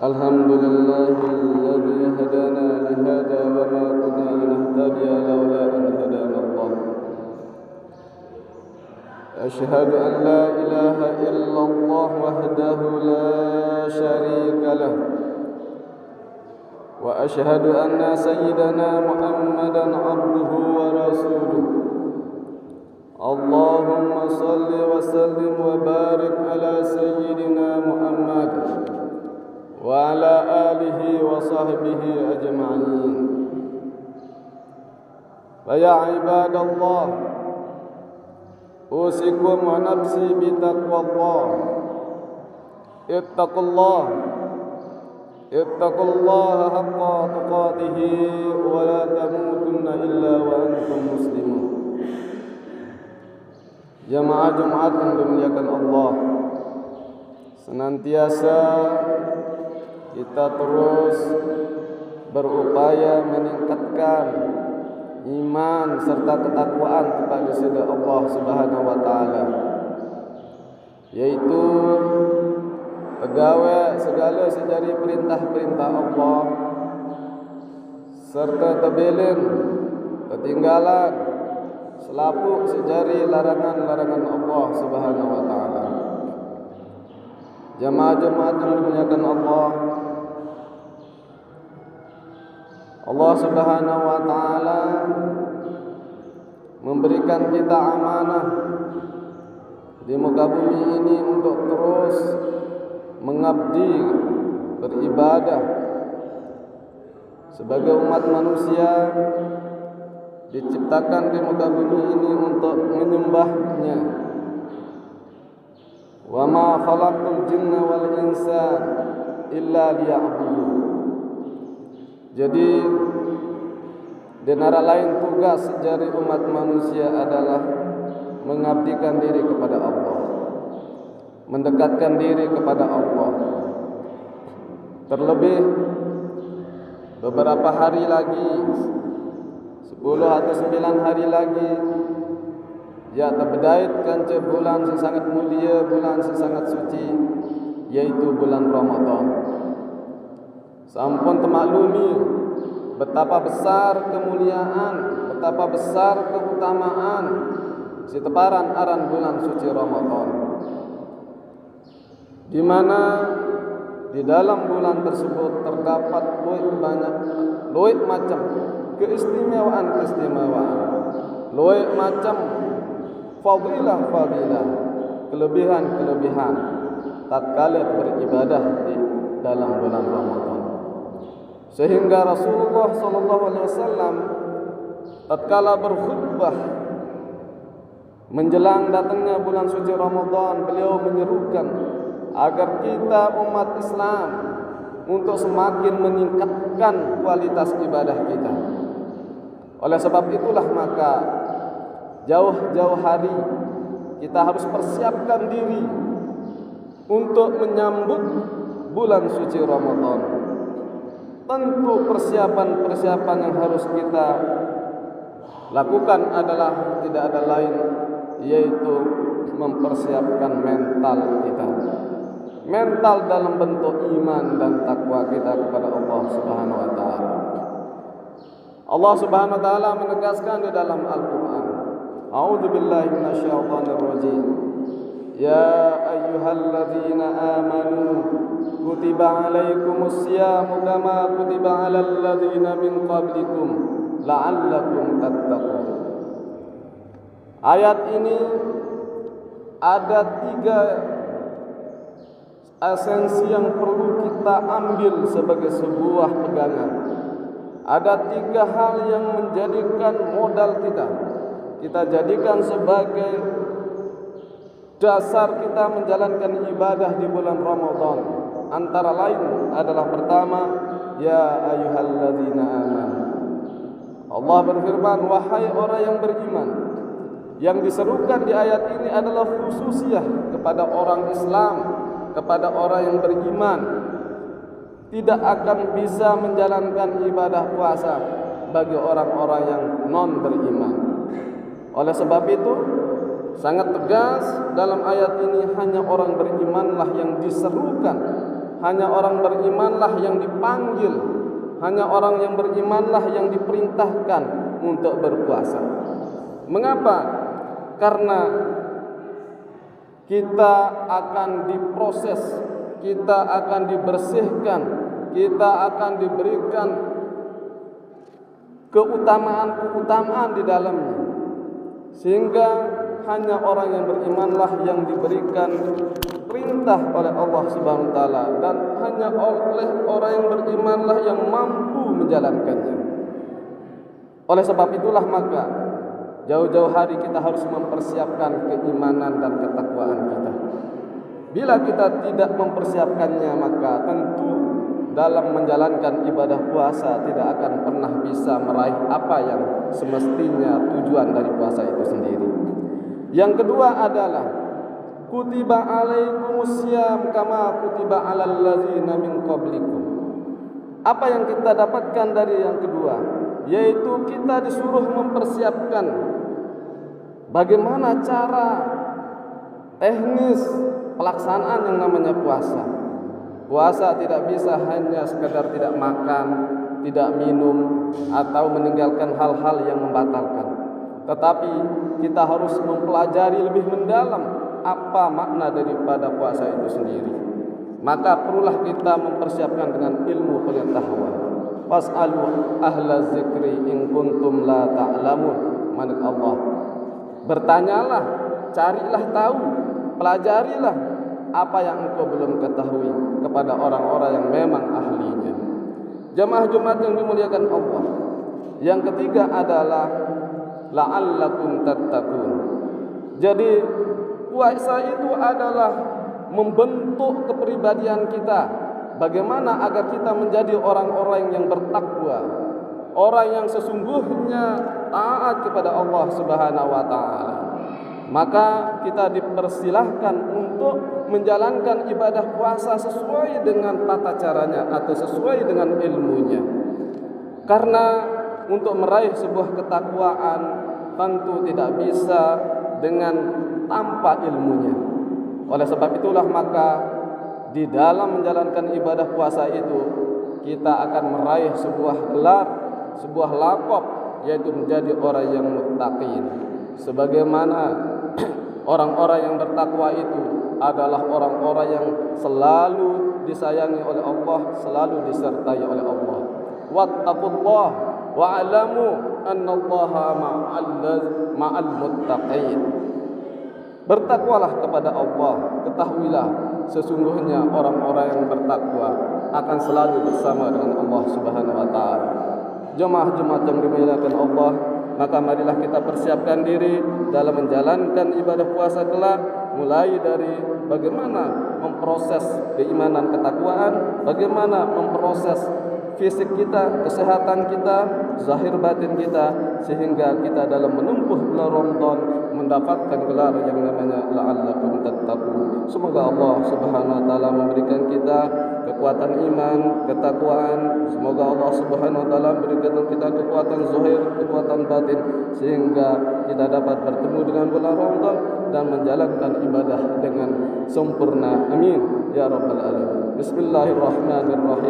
الحمد لله الذي هدانا لهذا وما كنا لنهتدي لولا أن هدانا الله. أشهد أن لا إله إلا الله وحده لا شريك له، وأشهد أن سيدنا محمدا عبده ورسوله. اللهم صل وسلم وبارك على سيدنا محمد وعلى آله وصحبه أجمعين. فيا عباد الله، أوصيكم ونفسي بتقوى الله. اتقوا الله حق تقاته ولا تموتن إلا وأنتم مسلمون. Jamaah Jumat yang dimuliakan Allah, senantiasa kita terus berupaya meningkatkan iman serta ketakwaan kepada sifat Allah Subhanahu wa taala, yaitu pegawai segala sejari perintah-perintah Allah serta terbelin ketinggalan selapuk sejari larangan-larangan Allah Subhanahu wa taala. Jemaah-jemaah yang dimuliakan Allah, Allah Subhanahu wa taala memberikan kita amanah di muka bumi ini untuk terus mengabdi beribadah sebagai umat manusia, diciptakan di muka bumi ini untuk menyembahnya. Wa ma khalaqtul jinna wal insa illa liya'budun. Jadi di antara lain tugas dari umat manusia adalah mengabdikan diri kepada Allah, mendekatkan diri kepada Allah. Terlebih beberapa hari lagi, 10 atau 9 hari lagi, ya terbedait kanca bulan yang sangat mulia, bulan yang sangat suci, yaitu bulan Ramadan. Sampun termaklumi betapa besar kemuliaan, betapa besar keutamaan siteparan aran bulan suci Ramadan, di mana di dalam bulan tersebut terdapat luwih macam keistimewaan, luwih macam fadilah, kelebihan tatkala beribadah di dalam bulan Ramadan. Sehingga Rasulullah sallallahu alaihi wasallam tatkala berkhutbah menjelang datangnya bulan suci Ramadan, beliau menyerukan agar kita umat Islam untuk semakin meningkatkan kualitas ibadah kita. Oleh sebab itulah maka jauh-jauh hari kita harus persiapkan diri untuk menyambut bulan suci Ramadan. Tentu persiapan-persiapan yang harus kita lakukan adalah tidak ada lain, yaitu mempersiapkan mental kita. Mental dalam bentuk iman dan takwa kita kepada Allah Subhanahu wa taala. Allah Subhanahu wa taala menegaskan di dalam Al-Qur'an, A'udzubillahi minasyaitonir rajim. Ya ayyuhalladzina amanu kutiba alaikumus syamu kama kutiba alal ladzina min qablikum la'allakum tattaqun. Ayat ini ada 3 esensi yang perlu kita ambil sebagai sebuah pegangan. Ada 3 hal yang menjadikan modal kita jadikan sebagai dasar kita menjalankan ibadah di bulan Ramadan. Antara lain adalah pertama, ya ayyuhalladzina amanu. Allah berfirman, wahai orang yang beriman. Yang diserukan di ayat ini adalah khususiyah kepada orang Islam, kepada orang yang beriman. Tidak akan bisa menjalankan ibadah puasa bagi orang-orang yang non beriman. Oleh sebab itu, sangat tegas dalam ayat ini hanya orang berimanlah yang diserukan, hanya orang berimanlah yang dipanggil, hanya orang yang berimanlah yang diperintahkan untuk berpuasa. Mengapa? Karena kita akan diproses, kita akan dibersihkan, kita akan diberikan keutamaan-keutamaan di dalamnya, sehingga hanya orang yang berimanlah yang diberikan perintah oleh Allah Subhanahu wa taala, dan hanya oleh orang yang berimanlah yang mampu menjalankannya. Oleh sebab itulah maka jauh-jauh hari kita harus mempersiapkan keimanan dan ketakwaan kita. Bila kita tidak mempersiapkannya, maka tentu dalam menjalankan ibadah puasa tidak akan pernah bisa meraih apa yang semestinya tujuan dari puasa itu sendiri. Yang kedua adalah kutiba alaikumusiyam kama kutiba alal ladzina min qablikum. Apa yang kita dapatkan dari yang kedua, yaitu kita disuruh mempersiapkan bagaimana cara teknis pelaksanaan yang namanya puasa. Puasa tidak bisa hanya sekadar tidak makan, tidak minum, atau meninggalkan hal-hal yang membatalkan. Tetapi kita harus mempelajari lebih mendalam apa makna daripada puasa itu sendiri. Maka perlulah kita mempersiapkan dengan ilmu pengetahuan. Fas'alu ahla zikri in kuntum la ta'lamun. Manik Allah. Bertanyalah, carilah tahu, pelajarilah apa yang engkau belum ketahui kepada orang-orang yang memang ahlinya. Jamaah Jumat yang dimuliakan Allah. Yang ketiga adalah la'allakum tattaqun. Jadi puasa itu adalah membentuk kepribadian kita. Bagaimana agar kita menjadi orang-orang yang bertakwa, orang yang sesungguhnya taat kepada Allah Subhanahu wa taala. Maka kita dipersilahkan untuk menjalankan ibadah puasa sesuai dengan tata caranya atau sesuai dengan ilmunya. Karena untuk meraih sebuah ketakwaan tentu tidak bisa dengan tanpa ilmunya. Oleh sebab itulah maka di dalam menjalankan ibadah puasa itu kita akan meraih sebuah gelar, sebuah laqab, yaitu menjadi orang yang muttaqin. Sebagaimana orang-orang yang bertakwa itu adalah orang-orang yang selalu disayangi oleh Allah, selalu disertai oleh Allah. Wattaqullah wa'lamu annallaha ma'al muttaqin. Bertakwalah kepada Allah, ketahuilah sesungguhnya orang-orang yang bertakwa akan selalu bersama dengan Allah Subhanahu wa taala. Jemaah-jemaah yang dimuliakan Allah, maka marilah kita persiapkan diri dalam menjalankan ibadah puasa kelak, mulai dari bagaimana memproses keimanan ketakwaan, bagaimana memproses fisik kita, kesehatan kita, zahir batin kita, sehingga kita dalam menempuh bulan Ramadan mendapatkan gelar yang namanya la'allakum tattaqun. Semoga Allah Subhanahu wa taala memberikan kita kekuatan iman, ketakwaan. Semoga Allah Subhanahu wa taala memberikan kita kekuatan zahir, kekuatan batin, sehingga kita dapat bertemu dengan bulan Ramadan dan menjalankan ibadah dengan sempurna. Amin ya rabbal alamin. Bismillahirrahmanirrahim.